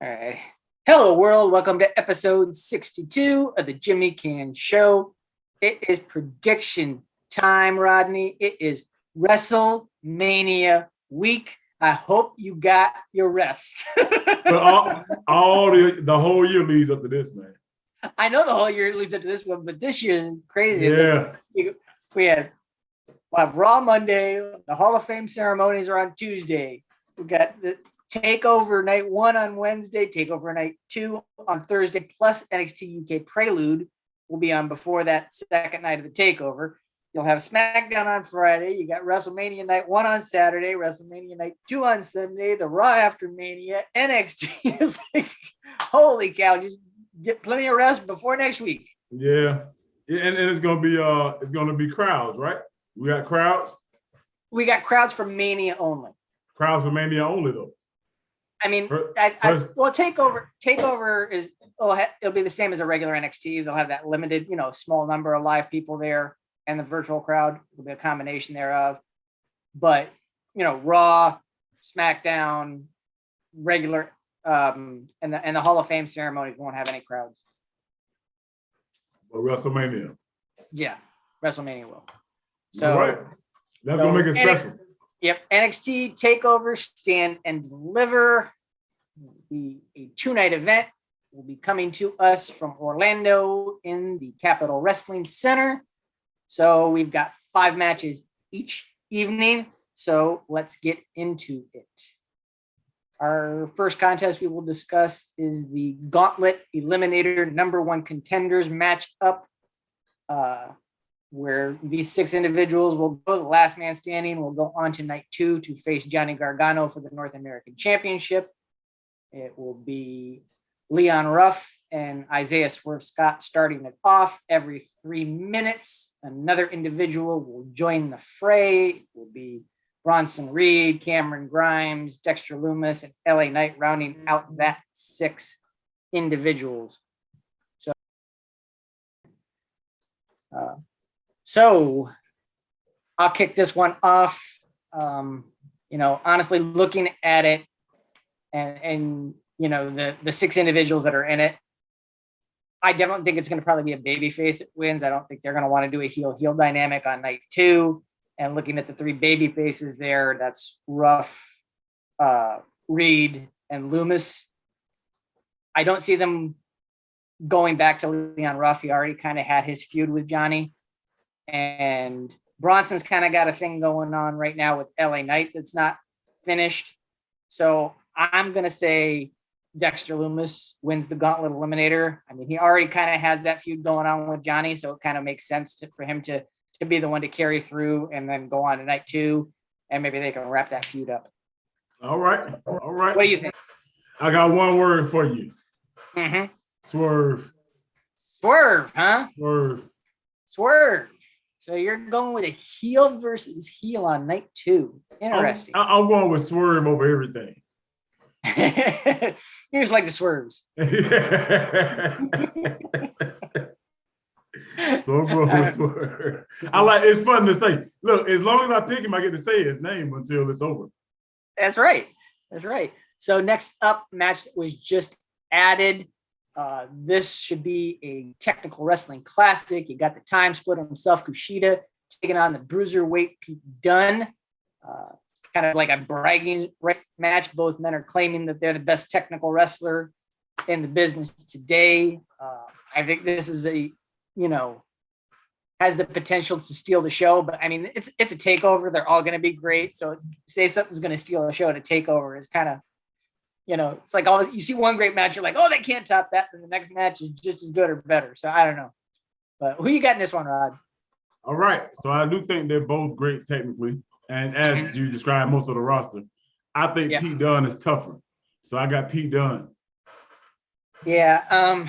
All right. Hello, world. Welcome to episode 62 of the Jimmy Canz Show. It is prediction time, Rodney. It is WrestleMania week. I hope you got your rest. But the whole year leads up to this, man. I know the whole year leads up to this one, but this year is crazy. Yeah. We'll have Raw Monday. The Hall of Fame ceremonies are on Tuesday. We got the TakeOver Night 1 on Wednesday, TakeOver Night 2 on Thursday, plus NXT UK Prelude will be on before that second night of the TakeOver. You'll have SmackDown on Friday. You got WrestleMania Night 1 on Saturday, WrestleMania Night 2 on Sunday, the Raw after Mania, NXT. Is like, holy cow, just get plenty of rest before next week. Yeah. And it's gonna be crowds, right? We got crowds? We got crowds for Mania only. Crowds for Mania only, though. I mean, TakeOver is it'll be the same as a regular NXT. They'll have that limited, small number of live people there, and the virtual crowd will be a combination thereof. But Raw, SmackDown, regular, and the Hall of Fame ceremonies won't have any crowds. But WrestleMania. Yeah, WrestleMania will. So all right. That's gonna make it special. Yep, NXT TakeOver Stand and Deliver will be a 2-night event. Will be coming to us from Orlando in the Capitol Wrestling Center. So we've got 5 matches each evening. So let's get into it. Our first contest we will discuss is the Gauntlet Eliminator #1 contenders matchup, where these 6 individuals will go. The last man standing will go on to night 2 to face Johnny Gargano for the North American Championship. It will be Leon Ruff and Isaiah Swerve Scott starting it off. Every 3 minutes, another individual will join the fray. It will be Bronson Reed, Cameron Grimes, Dexter Lumis, and LA Knight rounding out that 6 individuals. So I'll kick this one off. Honestly, looking at it and the 6 individuals that are in it, I definitely think it's going to probably be a babyface that wins. I don't think they're going to want to do a heel dynamic on night 2. And looking at the 3 baby faces there, that's Ruff, Reed, and Lumis. I don't see them going back to Leon Ruff. He already kind of had his feud with Johnny. And Bronson's kind of got a thing going on right now with LA Knight that's not finished. So I'm going to say Dexter Lumis wins the Gauntlet Eliminator. I mean, he already kind of has that feud going on with Johnny, so it kind of makes sense for him to be the one to carry through and then go on to night 2, and maybe they can wrap that feud up. All right. What do you think? I got one word for you. Mm-hmm. Swerve. Swerve, huh? Swerve. So you're going with a heel versus heel on night 2. Interesting. I'm going with Swerve over everything. You just like the swerves. So I'm going with Swerve. It's fun to say. Look, as long as I pick him, I get to say his name until it's over. That's right. So next up, match that was just added. This should be a technical wrestling classic. You got the time splitter himself, Kushida, taking on the Bruiserweight Pete Dunne. Kind of like a bragging match. Both men are claiming that they're the best technical wrestler in the business today. I think this is has the potential to steal the show, but I mean, it's a takeover. They're all going to be great. So say something's going to steal a show at a takeover is kind of, it's like you see one great match, you're like, oh, they can't top that. And the next match is just as good or better. So I don't know. But who you got in this one, Rod? All right. So I do think they're both great technically. And as you described most of the roster, I think Pete Dunne is tougher. So I got Pete Dunne. Yeah.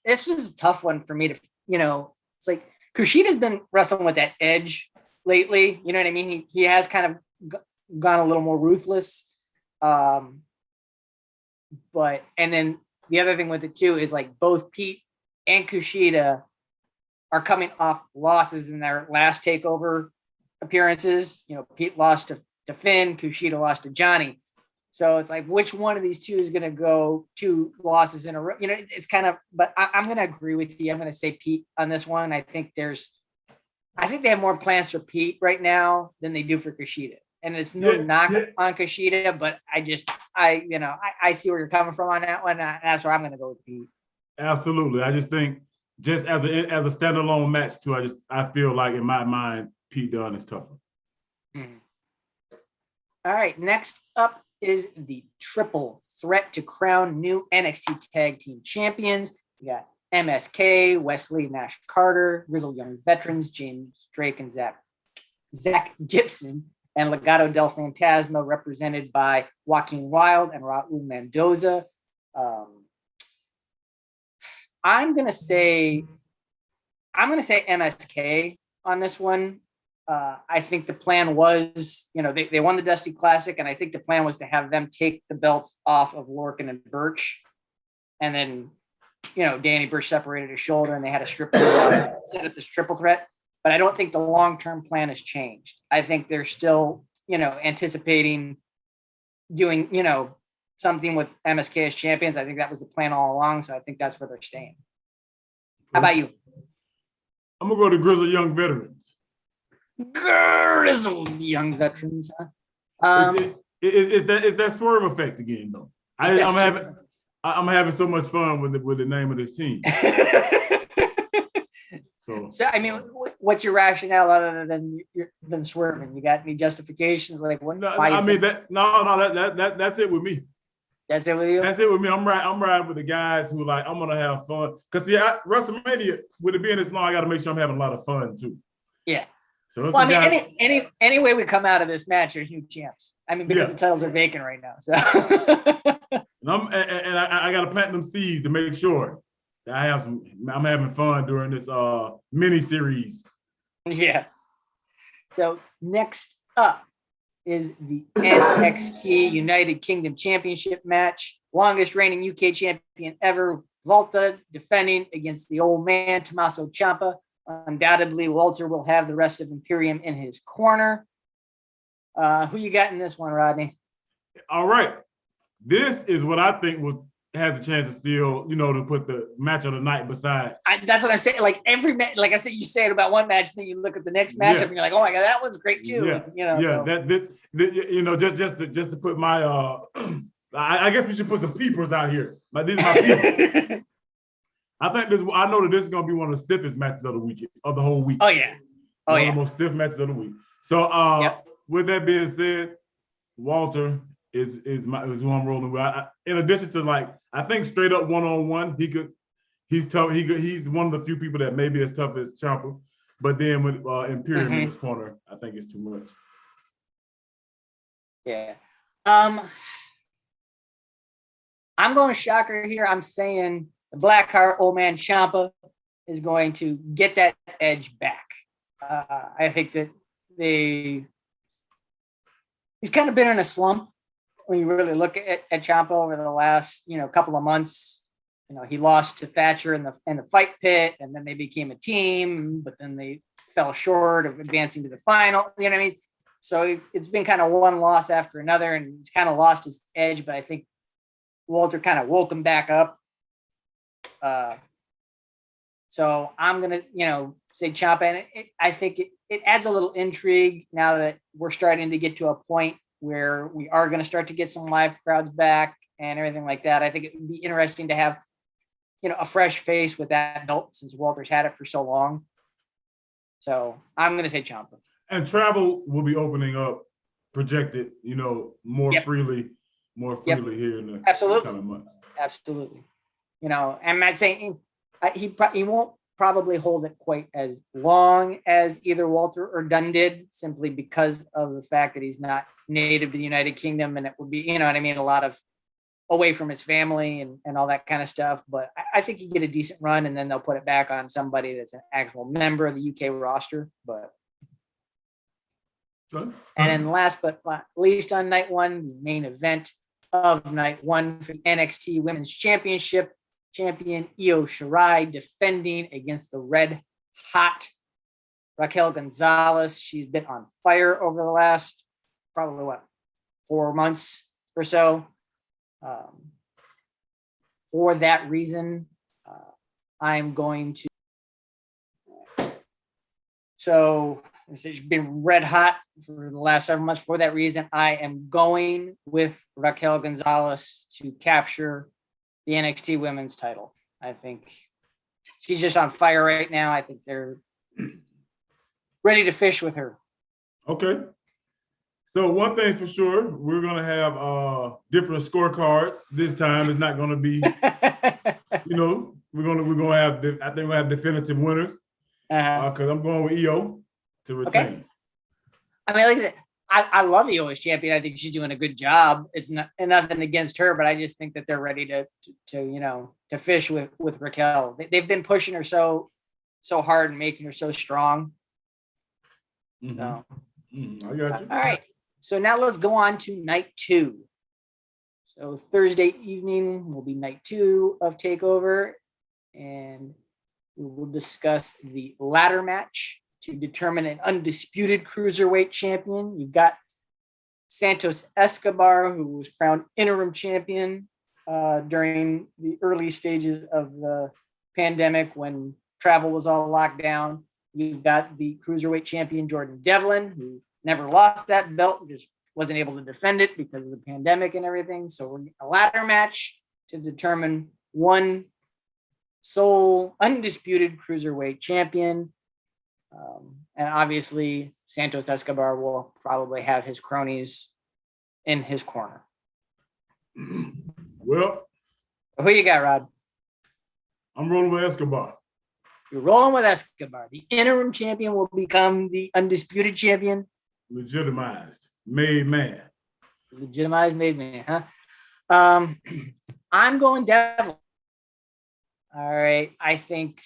This was a tough one for me to, it's like Kushida's been wrestling with that edge lately. You know what I mean? He has kind of gone a little more ruthless. But then the other thing with it too is like both Pete and Kushida are coming off losses in their last takeover appearances. Pete lost to Finn, Kushida lost to Johnny. So it's like, which one of these two is going to go 2 losses in a row? It's kind of, but I'm going to agree with you. I'm going to say Pete on this one. I think they have more plans for Pete right now than they do for Kushida. And it's no knock on Kushida, but I see where you're coming from on that one. That's where I'm going to go with Pete. Absolutely. I just think just as a standalone match too, I feel like in my mind, Pete Dunne is tougher. Mm-hmm. All right. Next up is the triple threat to crown new NXT Tag Team Champions. We got MSK, Wesley Nash Carter, Grizzled Young Veterans, James Drake and Zach Gibson, and Legado del Fantasma, represented by Joaquin Wilde and Raul Mendoza. I'm gonna say MSK on this one. I think the plan was, they won the Dusty Classic, and I think the plan was to have them take the belt off of Lorcan and Birch, and then, Danny Birch separated his shoulder, and they had a set up this triple threat. But I don't think the long-term plan has changed. I think they're still, anticipating doing, something with MSK as champions. I think that was the plan all along, so I think that's where they're staying. How about you? I'm gonna go to Grizzled Young Veterans. Grizzled Young Veterans. Is that Swerve effect again though? I'm having so much fun with the name of this team. So I mean, what's your rationale other than swerving? You got any justifications? Like what? That's it with me. That's it with you. That's it with me. I'm riding with the guys who like I'm gonna have fun. Cause WrestleMania, with it being this long, I got to make sure I'm having a lot of fun too. Yeah. So any way we come out of this match, there's new champs. I mean, because the titles are vacant right now. So I got to plant them seeds to make sure that I'm having fun during this mini series. Yeah. So next up is the NXT United Kingdom Championship match. Longest reigning UK champion ever, Walter, defending against the old man, Tommaso Ciampa. Undoubtedly, Walter will have the rest of Imperium in his corner. Who you got in this one, Rodney? All right. This is what I think has a chance to still, to put the match of the night beside. That's what I'm saying. Like every match, like I said, you say it about one match, then you look at the next matchup and you're like, oh my God, that was great too. Just to put my I guess we should put some peepers out here. Like these are my people. I know that this is gonna be one of the stiffest matches of the whole week. Oh yeah. One of the most stiff matches of the week. So with that being said, Walter is who I'm rolling with. In addition to I think straight up one-on-one, he's tough. He's one of the few people that may be as tough as Ciampa, but then with Imperium in his corner, I think it's too much. Yeah. I'm going shocker here. I'm saying the Blackheart old man Ciampa is going to get that edge back. I think that he's kind of been in a slump when you really look at Ciampa over the last, couple of months. He lost to Thatcher in the fight pit, and then they became a team, but then they fell short of advancing to the final. You know what I mean? So it's been kind of one loss after another, and he's kind of lost his edge, but I think Walter kind of woke him back up. So I'm going to, say Ciampa, and I think it adds a little intrigue now that we're starting to get to a point where we are going to start to get some live crowds back and everything like that. I think it would be interesting to have, a fresh face with that belt since Walter's had it for so long. So I'm going to say Ciampa. And travel will be opening up, projected, more freely here in the coming months. Absolutely. I'm not saying he won't probably hold it quite as long as either Walter or Dunne did, simply because of the fact that he's not native to the United Kingdom, and it would be, a lot of away from his family and all that kind of stuff. But I think he get a decent run, and then they'll put it back on somebody that's an actual member of the UK roster. But and then last but not least, on night one, the main event of night one for the NXT Women's Championship, champion Io Shirai defending against the red hot Raquel González. She's been on fire over the last probably 4 months or so. For that reason, I'm going to. So it's been red hot for the last several months. For that reason, I am going with Raquel González to capture the NXT Women's title. I think she's just on fire right now. I think they're ready to fish with her. Okay. So one thing for sure, we're gonna have different scorecards this time. It's not gonna be, we're gonna have. I think we'll have definitive winners. Because I'm going with EO to retain. Okay. I mean, like I said, I love EO as champion. I think she's doing a good job. It's not nothing against her, but I just think that they're ready to fish with Raquel. They've been pushing her so hard and making her so strong. Mm-hmm. So, I got you. All right. So now let's go on to night 2. So Thursday evening will be night 2 of TakeOver, and we will discuss the ladder match to determine an undisputed Cruiserweight champion. You've got Santos Escobar, who was crowned interim champion during the early stages of the pandemic when travel was all locked down. You've got the Cruiserweight champion, Jordan Devlin, who never lost that belt, just wasn't able to defend it because of the pandemic and everything. So we're getting a ladder match to determine one sole undisputed Cruiserweight champion. And obviously Santos Escobar will probably have his cronies in his corner. Well, who you got, Rod? I'm rolling with Escobar. You're rolling with Escobar. The interim champion will become the undisputed champion. Legitimized, made man. Legitimized, made man, huh? I'm going Devlin. All right. I think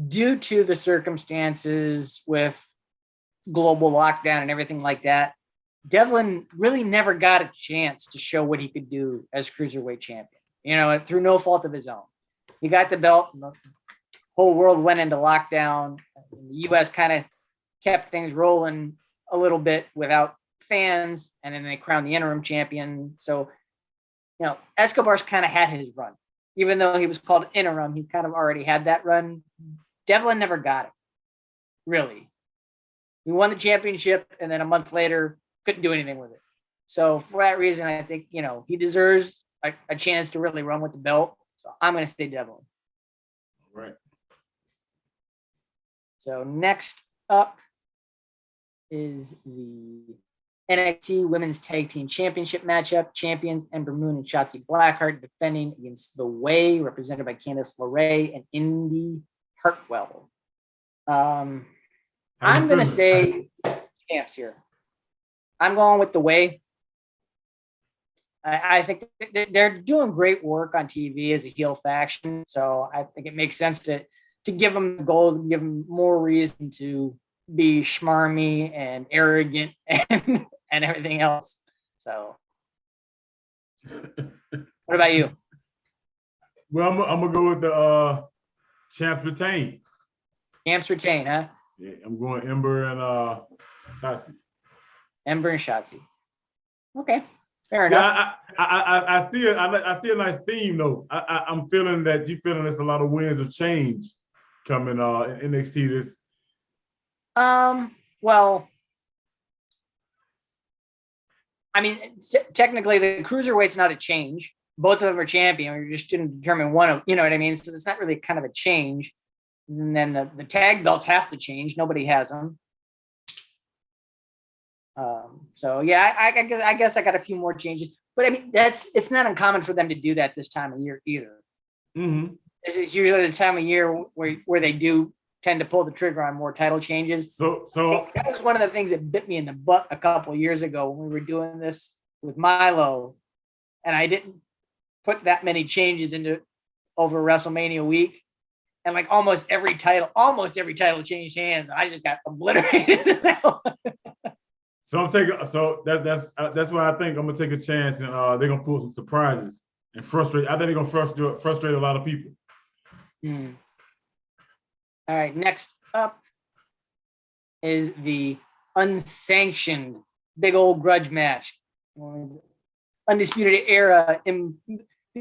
due to the circumstances with global lockdown and everything like that, Devlin really never got a chance to show what he could do as Cruiserweight champion, through no fault of his own. He got the belt, and the whole world went into lockdown. The U.S. kind of kept things rolling a little bit without fans, and then they crowned the interim champion. So, Escobar's kind of had his run. Even though he was called interim, he kind of already had that run. Devlin never got it, really. He won the championship, and then a month later, couldn't do anything with it. So for that reason, I think, he deserves a chance to really run with the belt. So I'm going to stay Devlin. All right. So next up is the NXT Women's Tag Team Championship matchup. Champions Ember Moon and Shotzi Bleackheart defending against The Way, represented by Candice LeRae and Indi Hartwell. I'm going to say champs here. I'm going with The Way. I think they're doing great work on TV as a heel faction, so I think it makes sense to give them the gold, give them more reason to be schmarmy and arrogant and everything else. So, what about you? Well, I'm gonna go with the champs retain. Champs retain, huh? Yeah, I'm going Ember and Shotzi. Ember and Shotzi. Okay. Fair enough. Yeah, I see it. I see a nice theme though. I'm feeling that you feeling there's a lot of winds of change coming in NXT this. Well, I mean, technically the Cruiserweight's not a change. Both of them are champion. You're just going to determine one of, you know what I mean? So it's not really kind of a change. And then the tag belts have to change. Nobody has them. So yeah, I guess I got a few more changes, but I mean, it's not uncommon for them to do that this time of year either. Mm-hmm. This is usually the time of year where they do tend to pull the trigger on more title changes. So that was one of the things that bit me in the butt a couple of years ago when we were doing this with Milo, and I didn't put that many changes into over WrestleMania week, and like almost every title changed hands. I just got obliterated. So I'm taking. So that's why I think I'm gonna take a chance, and they're gonna pull some surprises and frustrate. I think they're gonna frustrate a lot of people. All right. Next up is the Unsanctioned big old grudge match. Undisputed Era. The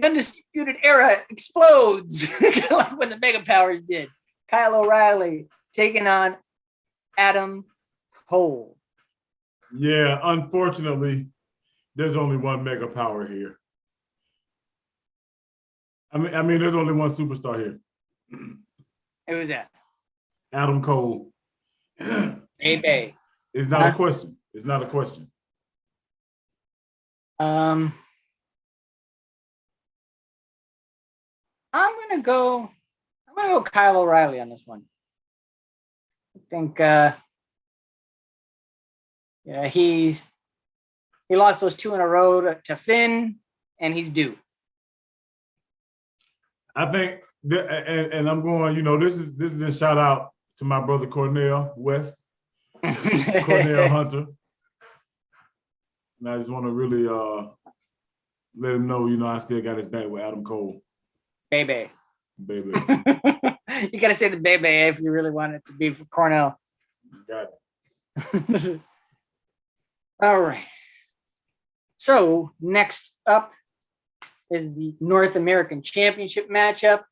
Undisputed Era explodes like when the Mega Powers did. Kyle O'Reilly taking on Adam Cole. Yeah, unfortunately, there's only one Mega Power here. I mean, there's only one superstar here. Who's that? Adam Cole. Baby. It's not a question. It's not a question. I'm gonna go Kyle O'Reilly on this one. I think he lost those 2 in a row to Finn, and he's due. I think and I'm going, this is a shout out to my brother Cornell West. Cornell Hunter. And I just want to really let him know, I still got his back with Adam Cole. Baby. Baby. You got to say the baby if you really want it to be for Cornell. Got it. All right. So next up is the North American Championship matchup.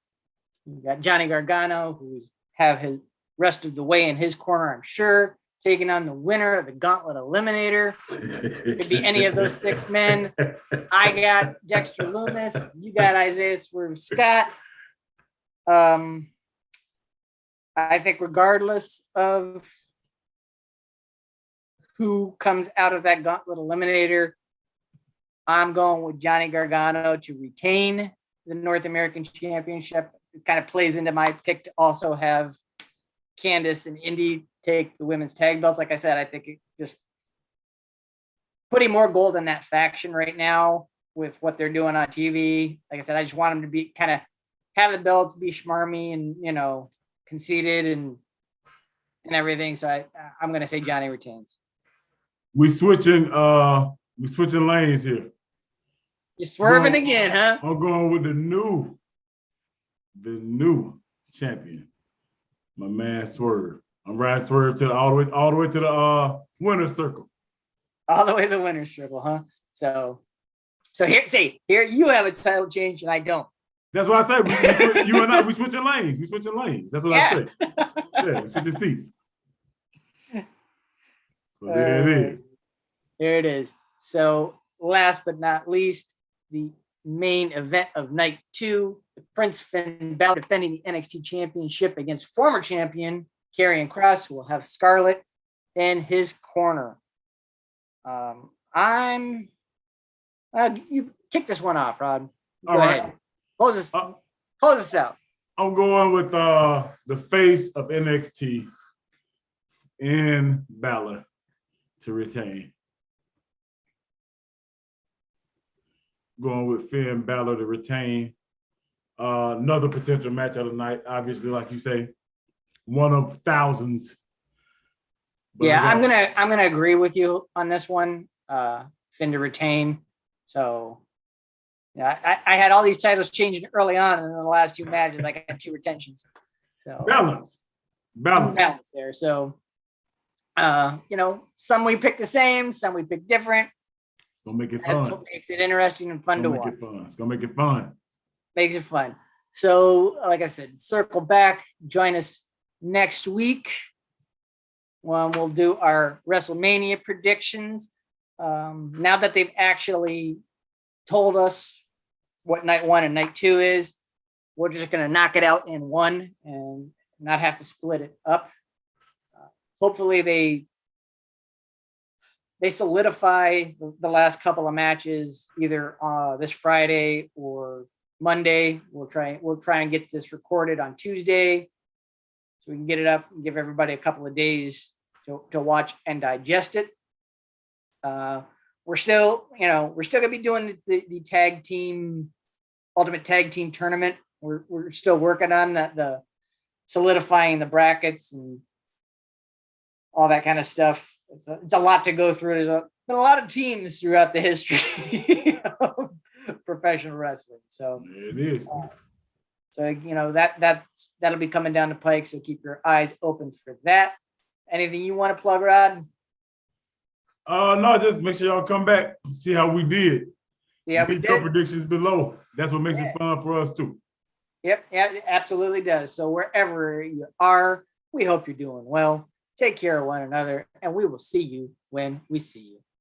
You got Johnny Gargano, who have his rest of the way in his corner, I'm sure, taking on the winner of the Gauntlet Eliminator. It could be any of those 6 men. I got Dexter Lumis. You got Isaiah Swerve Scott. I think regardless of who comes out of that Gauntlet Eliminator, I'm going with Johnny Gargano to retain the North American Championship. It kind of plays into my pick to also have Candice and Indi take the women's tag belts. Like I said, I think it just putting more gold in that faction right now with what they're doing on TV. Like I said, I just want them to be kind of have the belts, be schmarmy and, conceited and everything. So I'm going to say Johnny retains. We switching lanes here. You're swerving again, huh? I'm going with the new champion, my man Swerve. I'm riding Swerve all the way to the winner's circle. All the way to the winner's circle, huh? So here you have a title change and I don't. That's what I say. You and I, we switching lanes. We switching lanes. That's what I say. Yeah, we switching seats. So there it is. There it is. So last but not least, the main event of night 2, the Prince Finn Balor defending the NXT Championship against former champion Karrion Kross, who will have Scarlett in his corner. You kick this one off, Rod. Go ahead. Close us out. I'm going with the face of NXT in Balor to retain. Going with Finn Balor to retain. Another potential match of the night. Obviously, like you say, one of thousands. But yeah, I'm gonna agree with you on this one. Finn to retain. So yeah, I had all these titles changing early on, and in the last 2 matches, I got 2 retentions. So balance there. So some we pick the same, some we pick different. It's gonna make it fun. That's what makes it interesting and fun to watch. It's gonna make it fun. Makes it fun. So, like I said, circle back. Join us next week when we'll do our WrestleMania predictions. Now that they've actually told us what night 1 and night 2 is, we're just going to knock it out in one and not have to split it up. Hopefully they solidify the last couple of matches either this Friday or Monday. We'll try and get this recorded on Tuesday so we can get it up and give everybody a couple of days to watch and digest it. We're still gonna be doing the tag team, ultimate tag team tournament. We're still working on the solidifying the brackets and all that kind of stuff. It's a lot to go through. There's been a lot of teams throughout the history of professional wrestling. So it is. That'll be coming down the pike. So keep your eyes open for that. Anything you want to plug, Rod? No, just make sure y'all come back, see how we did. Yeah, we Leave your did. predictions below. That's what makes it fun for us too. Yep, yeah, it absolutely does. So wherever you are, we hope you're doing well. Take care of one another, and we will see you when we see you.